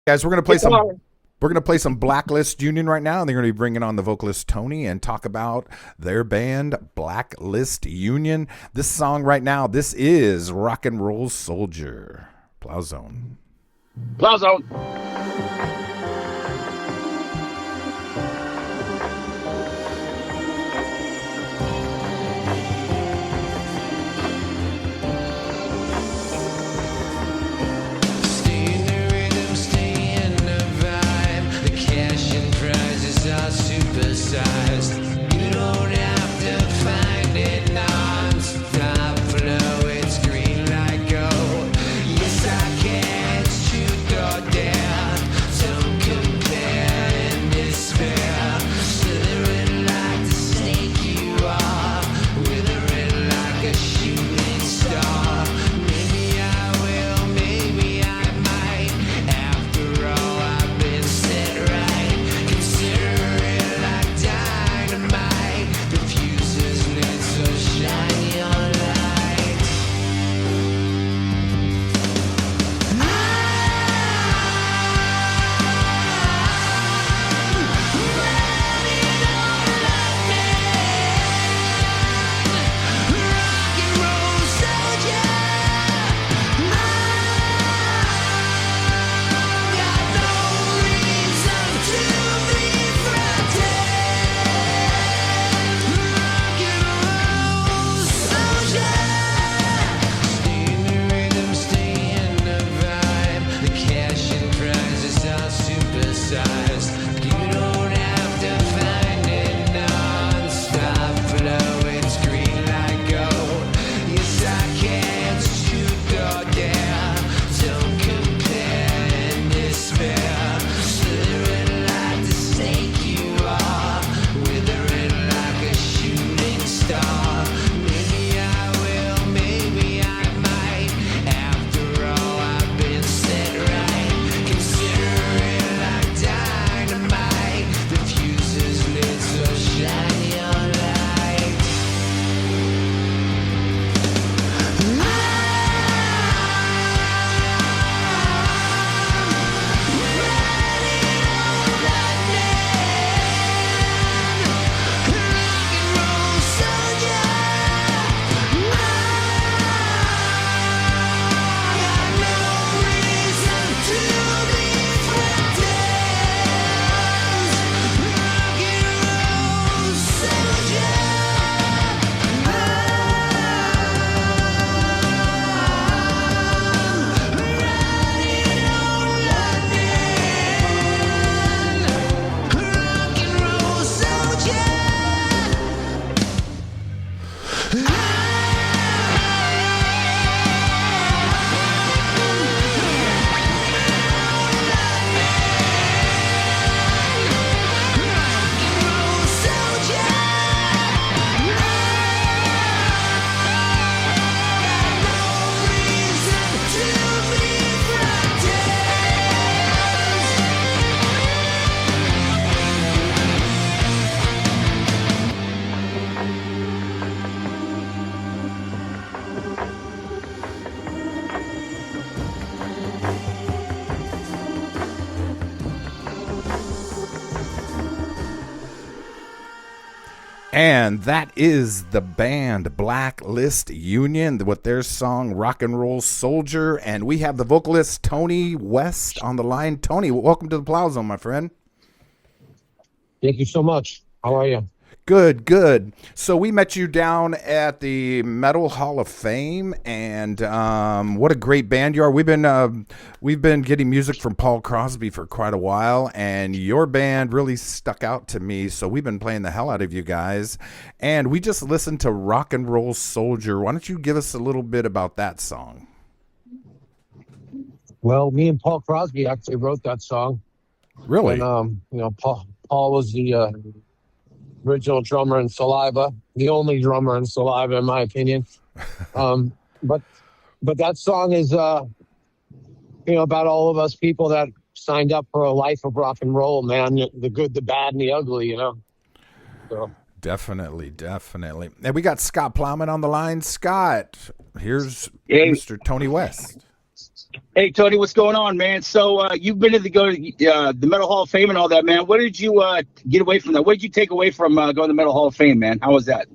Guys, we're gonna play some Blacklist Union right now, and they're gonna be bringing on the vocalist Tony and talk about their band Blacklist Union. This song right now, this is Rock and Roll Soldier. Plow Zone. Plow Zone. You don't have to find it non-stop flow. It's green like gold. Yes, I can shoot or dare. Don't compare in despair. Slithering like the snake you are, withering like a shooting star. Maybe I will, maybe I might. After all, I've been set right. Consider dynamite, the fuses lit so shiny on light. I'm running on lightning, rock and roll soldier. I've got no reason to be frightened. You don't have to find it non-stop flow. It's green like gold. Yes, I can't shoot or dare. Don't compare and despair. Slithering like the snake you are, withering like a shooting star. Maybe I will, maybe I might. After all, I've been set right. Consider it like dynamite. The fuses lit so shiny on light. I'm running on lightning, rock and roll soldier. I got no reason to be frightened. Rock and roll soldier. Running on lightning, rock and roll soldier. And that is the band Blacklist Union with their song Rock and Roll Soldier. And we have the vocalist Tony West on the line. Tony, welcome to the Plow Zone, my friend. Thank you so much. How are you? Good, good. So we met you down at the Metal Hall of Fame, and what a great band you are. We've been getting music from Paul Crosby for quite a while, and your band really stuck out to me. So we've been playing the hell out of you guys, and we just listened to Rock and Roll Soldier. Why don't you give us a little bit about that song? Well, me and Paul Crosby actually wrote that song. Really? And Paul was the original drummer in Saliva, the only drummer in Saliva, in my opinion. But that song is, about all of us people that signed up for a life of rock and roll, man. The good, the bad, and the ugly, So. Definitely. And we got Scott Plowman on the line. Scott, here's Hey. Mr. Tony West. Hey Tony, what's going on, man? So you've been to the Metal Hall of Fame and all that, man. What did you get away from that? What did you take away from going to the Metal Hall of Fame, man? How was that?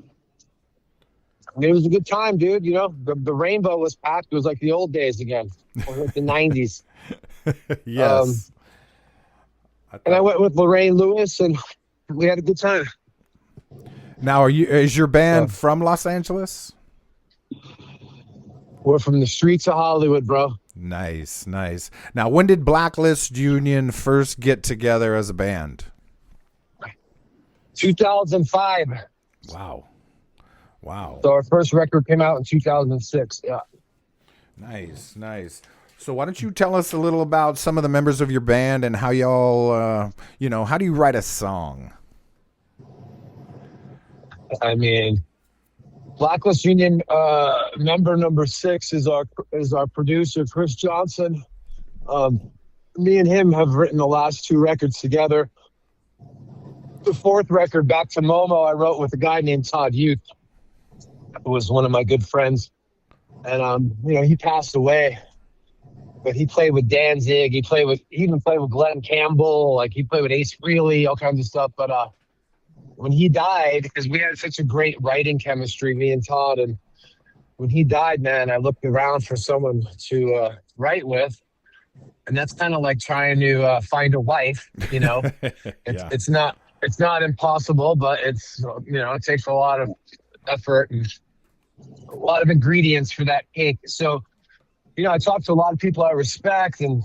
I mean, it was a good time, dude. You know, the rainbow was packed. It was like the old days again, or like the '90s. Yes. And I went with Lorraine Lewis, and we had a good time. Now, is your band from Los Angeles? We're from the streets of Hollywood, bro. Nice, nice. Now, when did Blacklist Union first get together as a band? 2005. Wow. Wow. So our first record came out in 2006. Yeah. Nice, nice. So why don't you tell us a little about some of the members of your band and how y'all, how do you write a song? I mean, Blacklist Union member number 6 is our producer, Chris Johnson. Me and him have written the last 2 records together. The 4th record, Back to Momo, I wrote with a guy named Todd Youth, who was one of my good friends. And, he passed away. But he played with Danzig. He even played with Glenn Campbell. Like, he played with Ace Frehley, all kinds of stuff. But when he died, because we had such a great writing chemistry, me and Todd, and when he died, man, I looked around for someone to write with. And that's kind of like trying to find a wife, Yeah. It's not impossible, but it's, it takes a lot of effort and a lot of ingredients for that cake. So, I talked to a lot of people I respect, and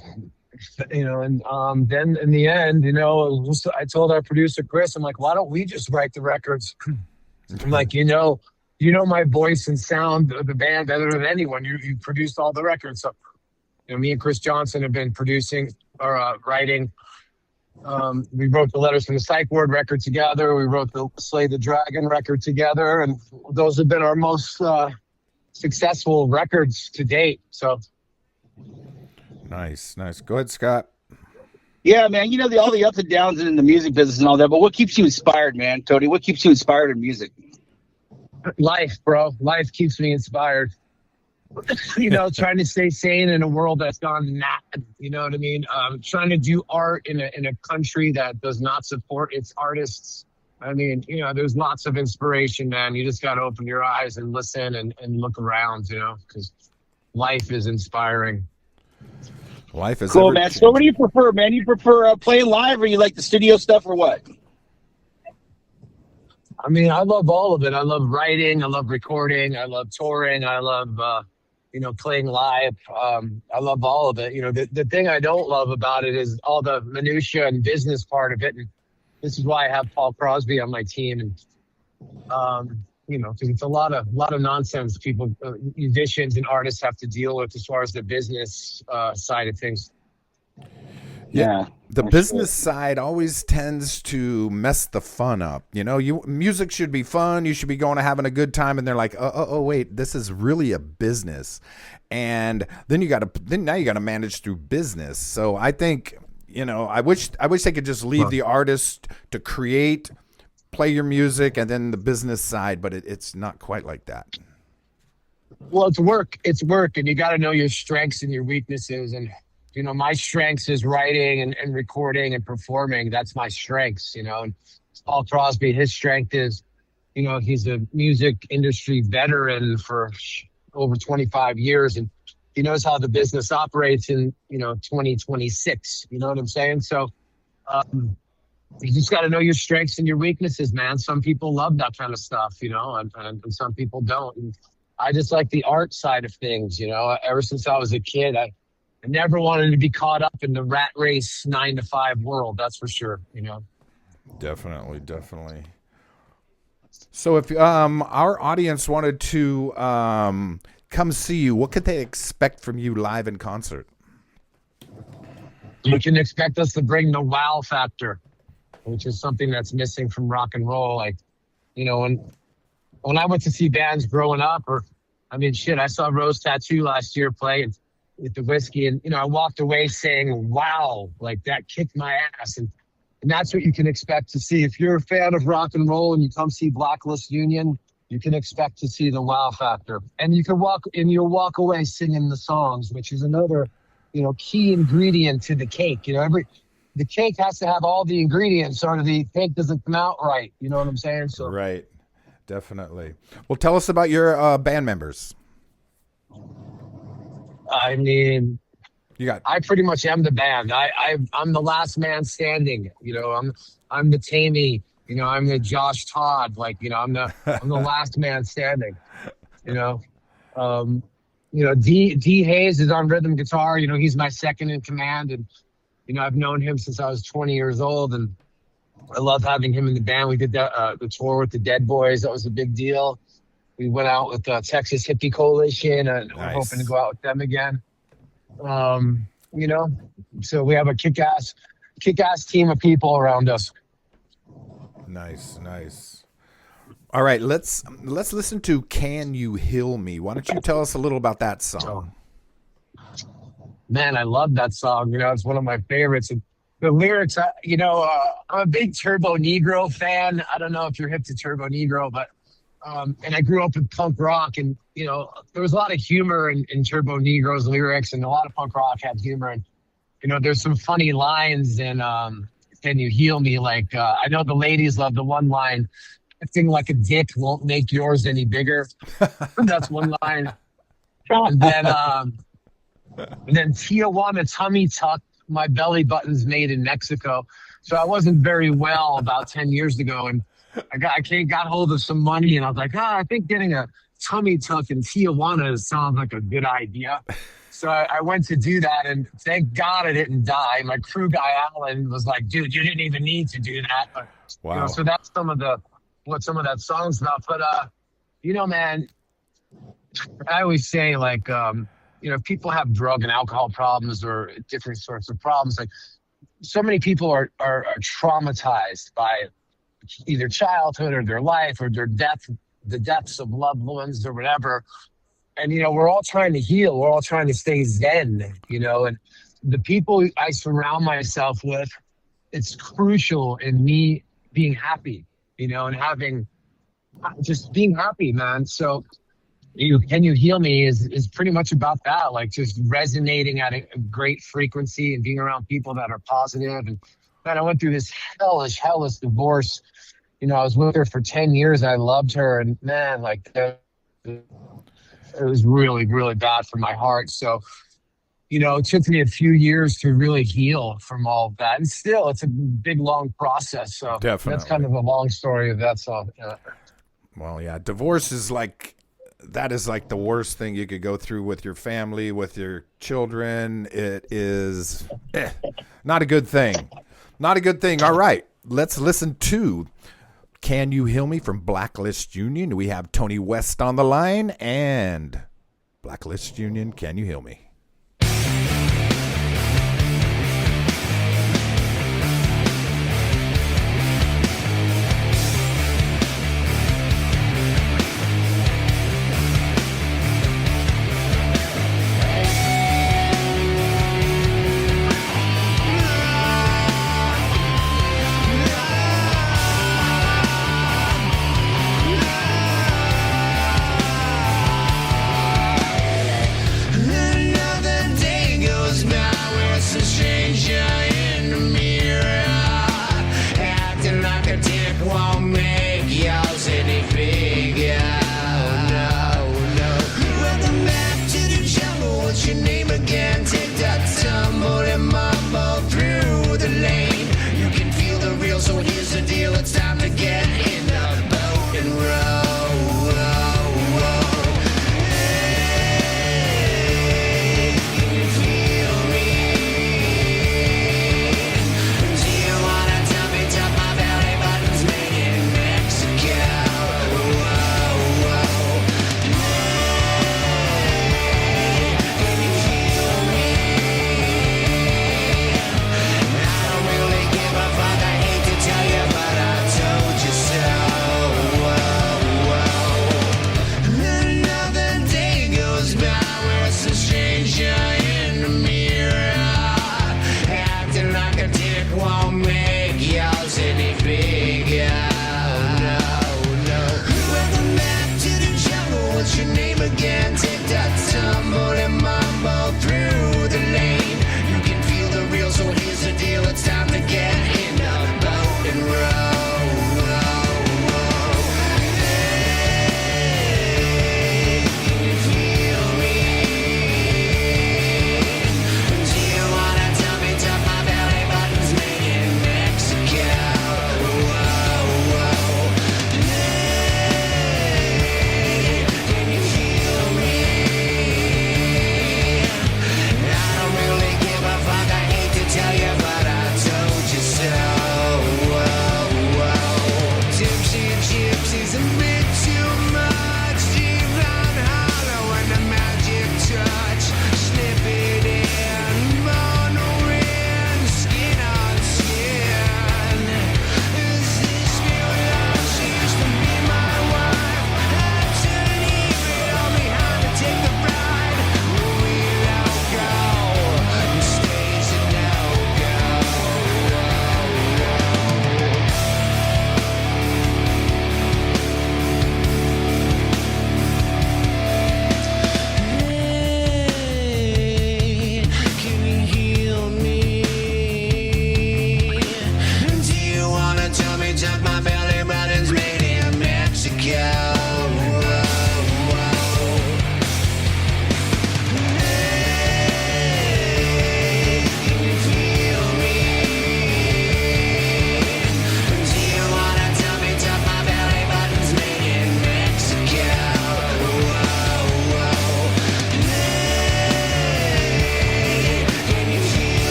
then in the end, I told our producer Chris, I'm like, why don't we just write the records? I'm like, my voice and sound of the band better than anyone. You produced all the records, so me and Chris Johnson have been producing or writing. We wrote the Letters from the Psych Ward record together. We wrote the Slay the Dragon record together, and those have been our most successful records to date. So nice. Go ahead, Scott. Yeah, man. All the ups and downs in the music business and all that. But what keeps you inspired, man, Tony? What keeps you inspired in music? Life, bro. Life keeps me inspired. Trying to stay sane in a world that's gone mad. You know what I mean? Trying to do art in a country that does not support its artists. I mean, there's lots of inspiration, man. You just got to open your eyes and listen and look around, because life is inspiring. Life is cool, man. So what do you prefer, man? You prefer playing live, or you like the studio stuff, or what? I mean, I love all of it. I love writing. I love recording. I love touring. I love, playing live. I love all of it. The thing I don't love about it is all the minutia and business part of it. And this is why I have Paul Crosby on my team. And, because it's a lot of nonsense people, musicians and artists have to deal with as far as the business side of things. Yeah. The business side always tends to mess the fun up. Music should be fun. You should be going to having a good time. And they're like, oh, wait, this is really a business. And then now you got to manage through business. So I think, I wish they could just leave the artist to create, play your music, and then the business side. But it's not quite like that. Well, it's work. And you got to know your strengths and your weaknesses. And my strengths is writing and recording and performing. That's my strengths, And Paul Crosby, his strength is, he's a music industry veteran for over 25 years. And he knows how the business operates in, 2026. You know what I'm saying? So you just got to know your strengths and your weaknesses, man. Some people love that kind of stuff, and some people don't. And I just like the art side of things, Ever since I was a kid, I never wanted to be caught up in the rat race 9-to-5 world. That's for sure. Definitely. So if our audience wanted to come see you, what could they expect from you live in concert? You can expect us to bring the wow factor, which is something that's missing from rock and roll. Like, when I went to see bands growing up, I saw Rose Tattoo last year play with the Whiskey, and I walked away saying, wow, like that kicked my ass. And that's what you can expect to see. If you're a fan of rock and roll and you come see Blacklist Union, you can expect to see the wow factor. And you'll walk away singing the songs, which is another key ingredient to the cake. The cake has to have all the ingredients, or the cake doesn't come out right. You know what I'm saying? So Right. Definitely. Well, tell us about your band members. I mean, You got I pretty much am the band. I'm the last man standing. I'm the Tammy. I'm the Josh Todd. I'm the last man standing. D Hayes is on rhythm guitar. He's my second in command, and I've known him since I was 20 years old, and I love having him in the band. We did the tour with the Dead Boys. That was a big deal. We went out with the Texas Hippie Coalition, and we're hoping to go out with them again. So we have a kick-ass team of people around us. Nice. All right, let's listen to "Can You Heal Me." Why don't you tell us a little about that song? Man, I love that song. It's one of my favorites. And the lyrics, I'm a big Turbo Negro fan. I don't know if you're hip to Turbo Negro, but and I grew up with punk rock, and there was a lot of humor in Turbo Negro's lyrics, and a lot of punk rock had humor. And there's some funny lines in "Can You Heal Me?" Like I know the ladies love the one line, "Acting like a dick won't make yours any bigger." That's one line. And then Tijuana tummy tuck, my belly button's made in Mexico. So I wasn't very well about 10 years ago, and I got hold of some money, and I was like, I think getting a tummy tuck in Tijuana sounds like a good idea. So I went to do that, and thank God I didn't die. My crew guy Alan was like, "Dude, you didn't even need to do that." But Wow. so that's what some of that song's about. But man, I always say, like, if people have drug and alcohol problems or different sorts of problems, like, so many people are traumatized by either childhood or their life or the deaths of loved ones or whatever. And, we're all trying to heal. We're all trying to stay zen, and the people I surround myself with, it's crucial in me being happy, and just being happy, man. So Can You Heal Me is pretty much about that, like just resonating at a great frequency and being around people that are positive. And man, I went through this hellish divorce. I was with her for 10 years. I loved her, and man, like it was really, really bad for my heart. So, it took me a few years to really heal from all of that. And still, it's a big, long process. So Definitely. That's kind of a long story of that song. Yeah. Well, yeah, divorce is that is like the worst thing you could go through with your family, with your children. It is not a good thing. Not a good thing. All right, let's listen to "Can You Heal Me" from Blacklist Union. We have Tony West on the line, and Blacklist Union, "Can You Heal Me?" And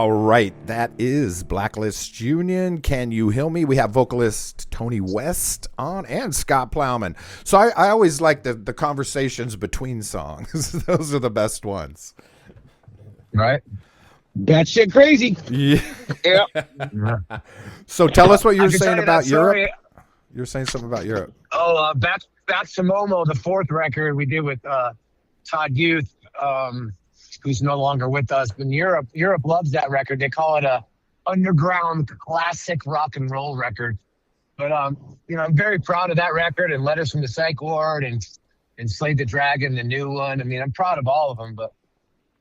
All right, that is Blacklist Union. Can You Heal Me? We have vocalist Tony West on and Scott Plowman. So I always like the conversations between songs. Those are the best ones. Right? That shit crazy. Yeah. Yeah. So tell us what you I were can saying tell you about that story. Europe. You were saying something about Europe. Oh, back to Momo, the fourth record we did with Todd Youth, who's no longer with us. But Europe loves that record. They call it a underground classic rock and roll record. But you know, I'm very proud of that record and Letters from the Psych Ward and Slay the Dragon, the new one. I mean, I'm proud of all of them. But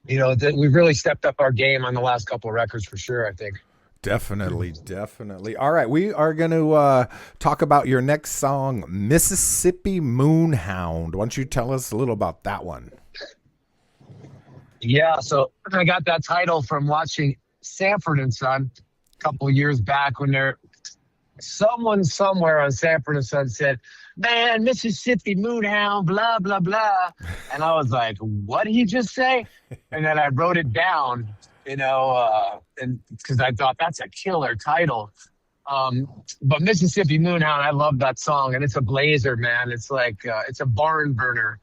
you know, we've really stepped up our game on the last couple of records for sure, I think. Definitely. All right, we are going to talk about your next song, Mississippi Moonhound. Why don't you tell us a little about that one? Yeah, so I got that title from watching Sanford and Son a couple of years back when someone somewhere on Sanford and Son said, "Man, Mississippi Moonhound, blah, blah, blah." And I was like, what did he just say? And then I wrote it down, you know, and because I thought that's a killer title. But Mississippi Moonhound, I love that song. And it's a blazer, man. It's like, it's a barn burner.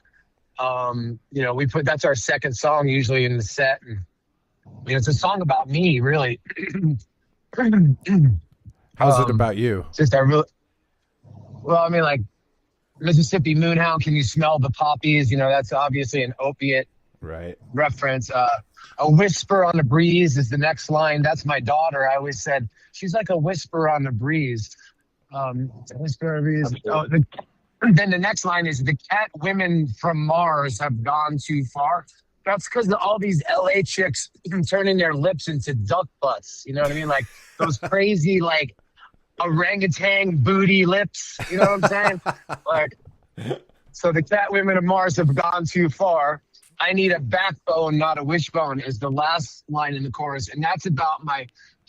You know, that's our second song usually in the set. And, you know, it's a song about me, really. How's it about you? Just well, I mean, like Mississippi Moonhound, can you smell the poppies? You know, that's obviously an opiate reference. A whisper on the breeze is the next line. That's my daughter. I always said she's like a whisper on the breeze. Whisper on the breeze. Oh, then the next line is, the cat women from Mars have gone too far. That's because all these LA chicks turning their lips into duck butts. You know what I mean? Like those crazy, like orangutan booty lips. You know what I'm saying? Like, so the cat women of Mars have gone too far. I need a backbone, not a wishbone, is the last line in the chorus. And that's about my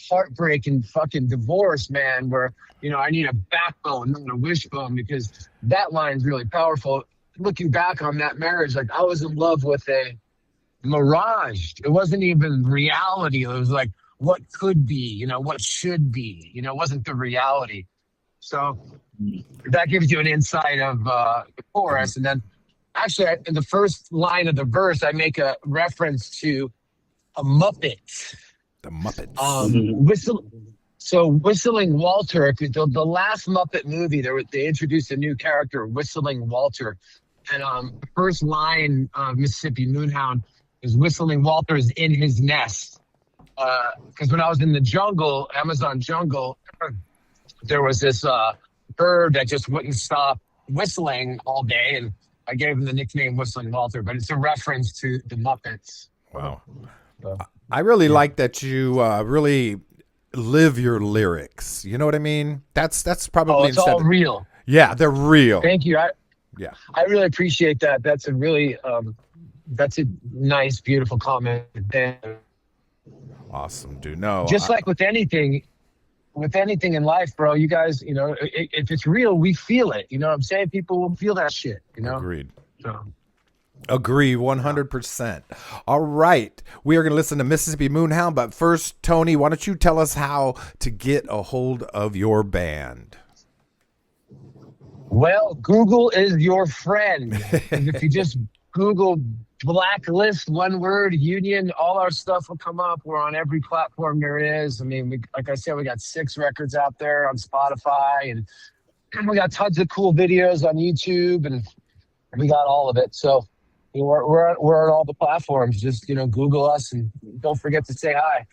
heartbreak and fucking divorce, man, where, you know, I need a backbone, not a wishbone, because that line's really powerful. Looking back on that marriage, like I was in love with a mirage. It wasn't even reality. It was like what could be, you know, what should be, you know, it wasn't the reality. So that gives you an insight of the chorus. And then actually, in the first line of the verse, I make a reference to a Muppet. The Muppets. Whistling Walter, the last Muppet movie, they introduced a new character, Whistling Walter. And the first line of Mississippi Moonhound is Whistling Walter is in his nest. Because when I was in the jungle, Amazon jungle, there was this bird that just wouldn't stop whistling all day. And I gave him the nickname Whistling Walter, but it's a reference to the Muppets. Wow. I really like that you really live your lyrics. You know what I mean? That's probably it's all real. Yeah, they're real. Thank you. Yeah. I really appreciate that. That's a really that's a nice, beautiful comment. Awesome, dude. No. Just like with anything in life, bro, you guys, you know, if it's real, we feel it. You know what I'm saying? People will feel that shit, you know? Agreed. So. Agree 100%. All right. We are going to listen to Mississippi Moonhound, but first, Tony, why don't you tell us how to get a hold of your band? Well, Google is your friend. If you just Google Blacklist, one word, Union, all our stuff will come up. We're on every platform there is. I mean, like I said, we got 6 records out there on Spotify, and we got tons of cool videos on YouTube, and we got all of it. So we're on all the platforms. Just, you know, Google us, and don't forget to say hi.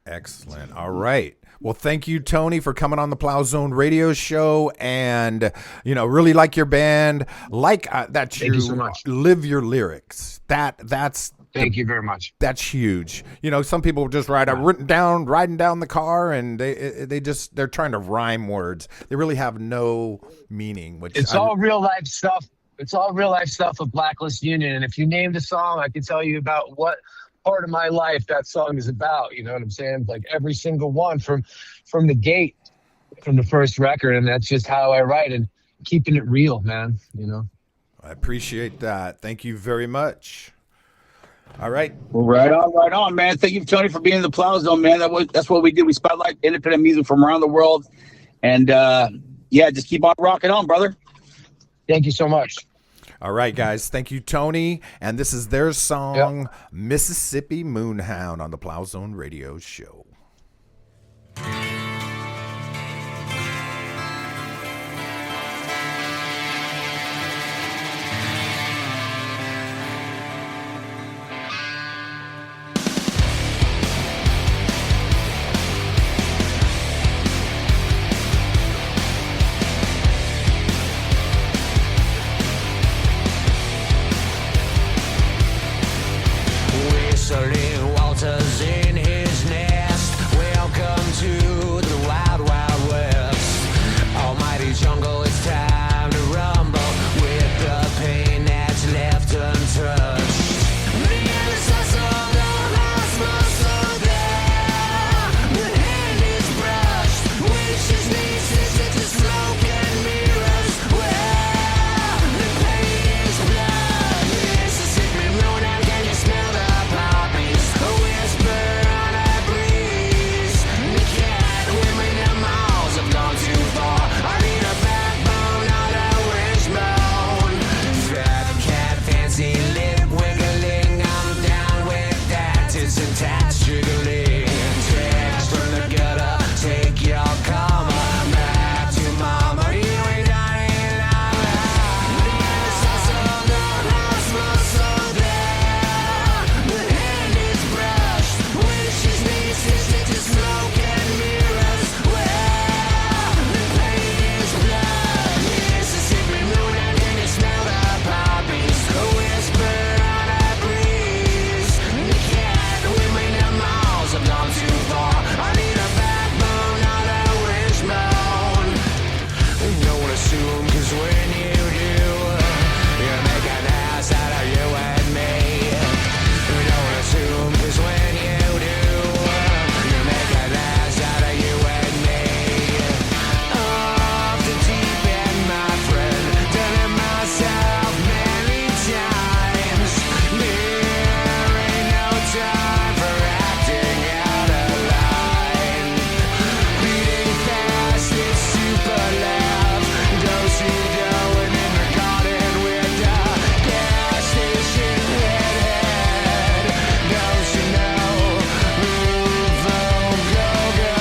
Excellent. All right. Well, thank you, Tony, for coming on the Plow Zone radio show, and, you know, really like your band, like that Thank you so much. Live your lyrics. That's Thank you very much. That's huge. You know, some people just riding down the car, and they're trying to rhyme words. They really have no meaning. It's all real life stuff. It's all real life stuff of Blacklist Union. And if you named a song, I can tell you about what part of my life that song is about. You know what I'm saying? Like every single one from the gate, from the first record. And that's just how I write, and keeping it real, man. You know? I appreciate that. Thank you very much. All right. Well, right on, man. Thank you, Tony, for being in the Plow Zone, man. That's what we do. We spotlight independent music from around the world, and just keep on rocking on, brother. Thank you so much. All right, guys. Thank you, Tony. And this is their song, Mississippi Moonhound, on the Plow Zone Radio Show. Whistling Walters in his nest. Welcome to the Wild Wild West. Almighty jungle, it's time to rumble with the pain that's left untouched. The endless hustle, the last muscle there. The hand is brushed, wishes, nieces, into smoke and mirrors. Where the pain is blood. Mississippi moon, and can you smell the poppies? A whisper on a breeze. The cat, women, and mouse have gone too far. I need a backbone, not a wishbone. Fat cat, fancy lip wiggling. I'm down with that. Tits and tats jiggling. Text from the gutter, take your karma back to mama. You ain't dying alive. The endless hustle, the last muscle there. The hand is brushed, wishes, nieces, into smoke and mirrors. Where the pain is blood. Mississippi moon, and can you smell the poppies? A whisper on a breeze. The cat, women, and mouse have gone too far. I need a backbone, not a wishbone. Don't assume, 'cause when you do, you make an ass out of you and me. Don't assume, 'cause when you do, you make an ass out of you and me. Off the deep end, my friend, done it myself many times. There ain't no time for acting out of line. Beating fast, it's super loud. Do-si-do and then recorded with the gas station head. Don't you know? Move on, go, go.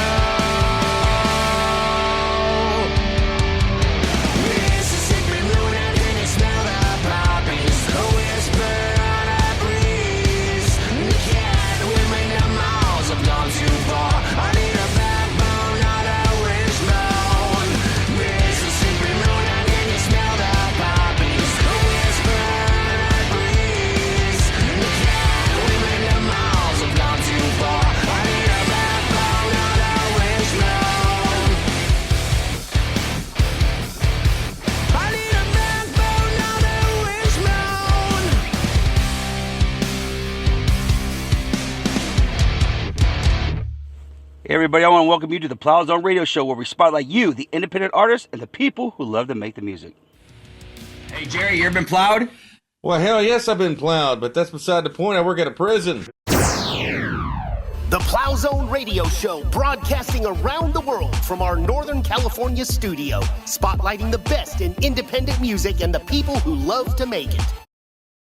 Mississippi moon, and can you smell the poppies? A whisper on a breeze. The cat, women, and mouse have gone too far. I need a backbone, not a wishbone. Mississippi moon, and can you smell the poppies? A whisper on a breeze. The cat, women, and mouse have gone too far. I need a backbone, not a wishbone. I need a backbone, not a wishbone. Hey everybody, I want to welcome you to the Plow Zone Radio Show, where we spotlight you, the independent artists, and the people who love to make the music. Hey, Jerry, you ever been plowed? Well, hell yes, I've been plowed, but that's beside the point. I work at a prison. The Plow Zone Radio Show, broadcasting around the world from our Northern California studio, spotlighting the best in independent music and the people who love to make it.